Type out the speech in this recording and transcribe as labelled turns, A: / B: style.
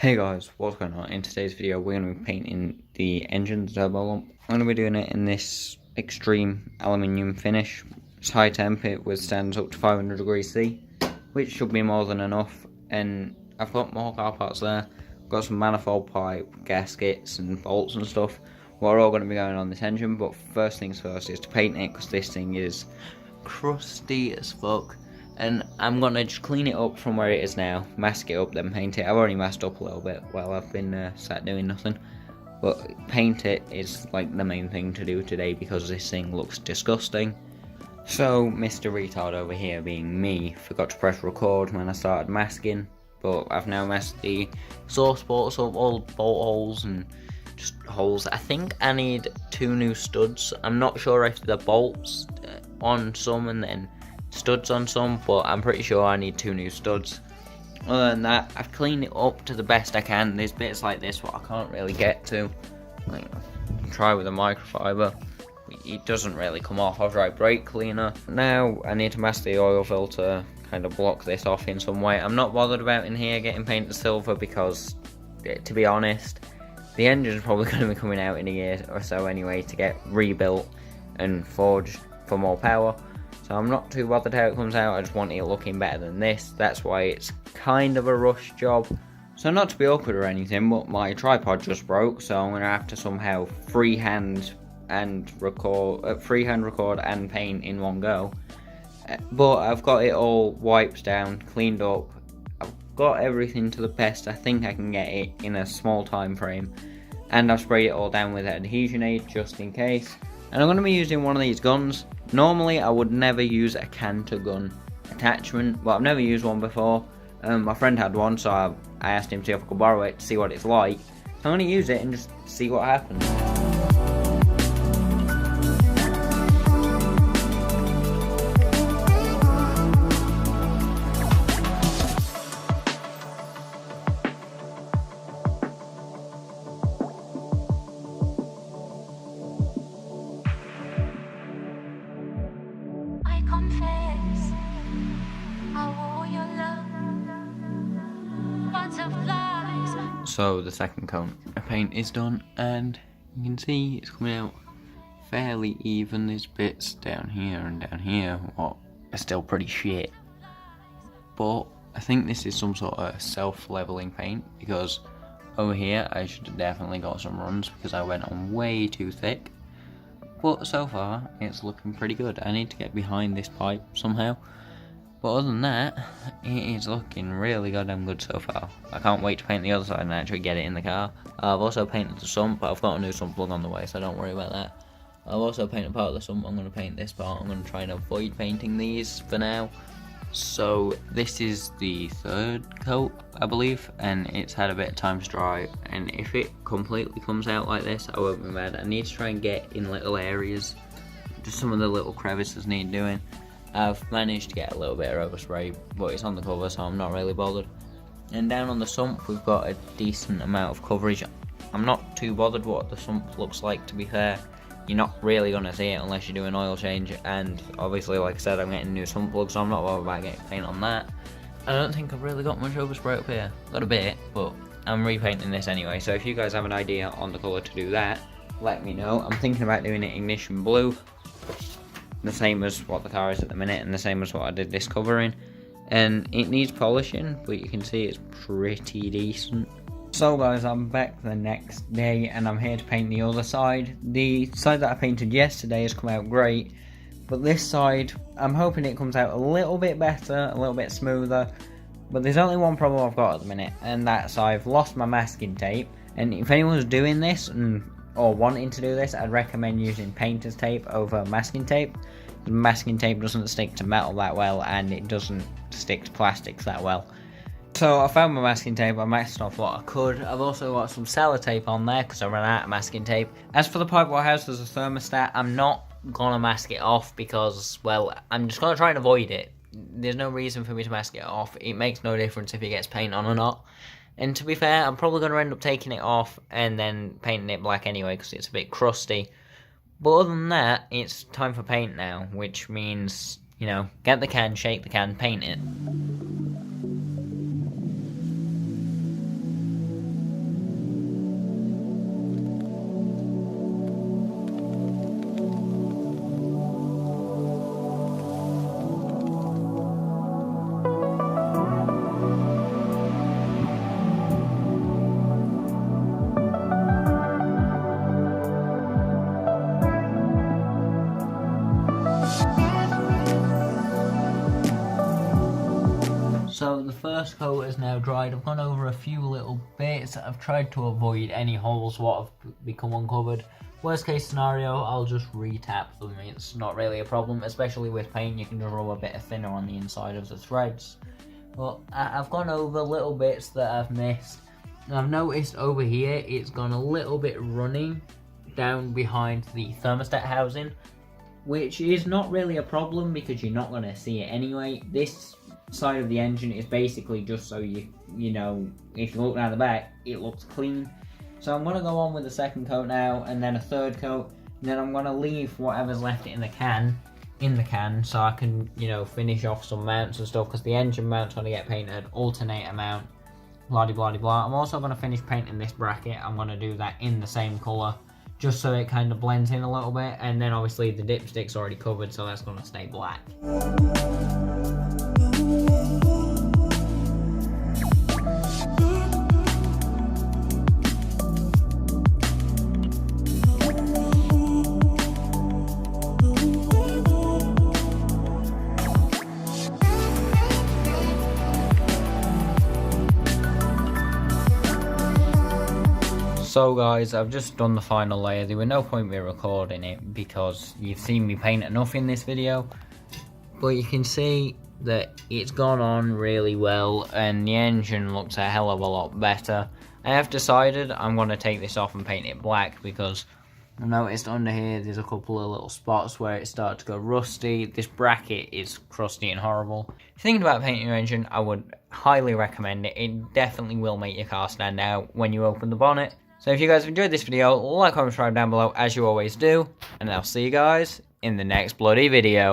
A: Hey guys, what's going on? In today's video we're going to be painting the engine turbo lump. I'm going to be doing it in this extreme aluminium finish. It's high temp, it withstands up to 500 degrees C, which should be more than enough. And I've got more car parts there. I've got some manifold pipe, gaskets and bolts and stuff. What are all going to be going on this engine, but first things first is to paint it because this thing is crusty as fuck. And I'm going to just clean it up from where it is now, mask it up, then paint it. I've already masked up a little bit while I've been sat doing nothing. But paint it is like the main thing to do today because this thing looks disgusting. So Mr. Retard over here, being me, forgot to press record when I started masking. But I've now masked the exhaust ports up, all bolt holes and just holes. I think I need 2 new studs. I'm not sure if the bolts on some and then studs on some, but I'm pretty sure I need 2 new studs. Other than that, I've cleaned it up to the best I can. There's bits like this what I can't really get to. Like, try with a microfiber. It doesn't really come off. I've tried brake cleaner. Now I need to mask the oil filter, kind of block this off in some way. I'm not bothered about in here getting painted silver because, to be honest, the engine's probably going to be coming out in a year or so anyway to get rebuilt and forged for more power. So I'm not too bothered how it comes out, I just want it looking better than this. That's why it's kind of a rush job. So not to be awkward or anything, but my tripod just broke, so I'm going to have to somehow freehand record and paint in one go. But I've got it all wiped down, cleaned up. I've got everything to the best I think I can get it in a small time frame. And I've sprayed it all down with adhesion aid just in case. And I'm going to be using one of these guns. Normally I would never use a Canter gun attachment, but I've never used one before. My friend had one, so I asked him to see if I could borrow it to see what it's like. So I'm going to use it and just see what happens. So the second coat of paint is done and you can see it's coming out fairly even. There's bits down here and down here what are still pretty shit, but I think this is some sort of self-leveling paint because over here I should have definitely got some runs because I went on way too thick, but so far it's looking pretty good. I need to get behind this pipe somehow. But other than that, it is looking really goddamn good so far. I can't wait to paint the other side and actually get it in the car. I've also painted the sump, but I've got a new sump plug on the way, so don't worry about that. I've also painted part of the sump. I'm going to paint this part. I'm going to try and avoid painting these for now. So this is the 3rd coat, I believe, and it's had a bit of time to dry. And if it completely comes out like this, I won't be mad. I need to try and get in little areas. Just some of the little crevices need doing. I've managed to get a little bit of overspray, but it's on the cover, so I'm not really bothered. And down on the sump, we've got a decent amount of coverage. I'm not too bothered what the sump looks like, to be fair. You're not really going to see it unless you do an oil change, and obviously, like I said, I'm getting new sump plugs, so I'm not bothered about getting paint on that. I don't think I've really got much overspray up here. Got a bit, but I'm repainting this anyway, so if you guys have an idea on the colour to do that, let me know. I'm thinking about doing it ignition blue. The same as what the car is at the minute and the same as what I did this cover in, and it needs polishing, but you can see it's pretty decent. So guys, I'm back the next day and I'm here to paint the other side. The side that I painted yesterday has come out great, but this side I'm hoping it comes out a little bit better, a little bit smoother. But there's only one problem I've got at the minute, and that's I've lost my masking tape. And if anyone's doing this or wanting to do this, I'd recommend using painter's tape over masking tape. The masking tape doesn't stick to metal that well, and it doesn't stick to plastics that well. So I found my masking tape, I masked off what I could. I've also got some sellotape on there because I ran out of masking tape. As for the pipe what has as a thermostat, I'm not gonna mask it off because, well, I'm just gonna try and avoid it. There's no reason for me to mask it off. It makes no difference if it gets paint on or not. And to be fair, I'm probably going to end up taking it off and then painting it black anyway because it's a bit crusty. But other than that, it's time for paint now, which means, you know, get the can, shake the can, paint it. So the first coat has now dried. I've gone over a few little bits. I've tried to avoid any holes what have become uncovered. Worst case scenario, I'll just re-tap them. It's not really a problem, especially with paint. You can just rub a bit of thinner on the inside of the threads. But I've gone over little bits that I've missed. I've noticed over here it's gone a little bit running down behind the thermostat housing, which is not really a problem because you're not going to see it anyway. This side of the engine is basically just so you know, if you look down the back, it looks clean. So I'm going to go on with the second coat now, and then a third coat, and then I'm going to leave whatever's left in the can so I can, you know, finish off some mounts and stuff, because the engine mount's going to get painted, alternator mount, blah blah blah. I'm also going to finish painting this bracket. I'm going to do that in the same colour, just so it kind of blends in a little bit, and then obviously the dipstick's already covered, so that's going to stay black. So guys, I've just done the final layer. There was no point me recording it because you've seen me paint enough in this video. But you can see that it's gone on really well and the engine looks a hell of a lot better. I have decided I'm going to take this off and paint it black because I noticed under here there's a couple of little spots where it started to go rusty. This bracket is crusty and horrible. If you're thinking about painting your engine, I would highly recommend it. It definitely will make your car stand out when you open the bonnet. So if you guys have enjoyed this video, like, comment, subscribe down below as you always do, and I'll see you guys in the next bloody video.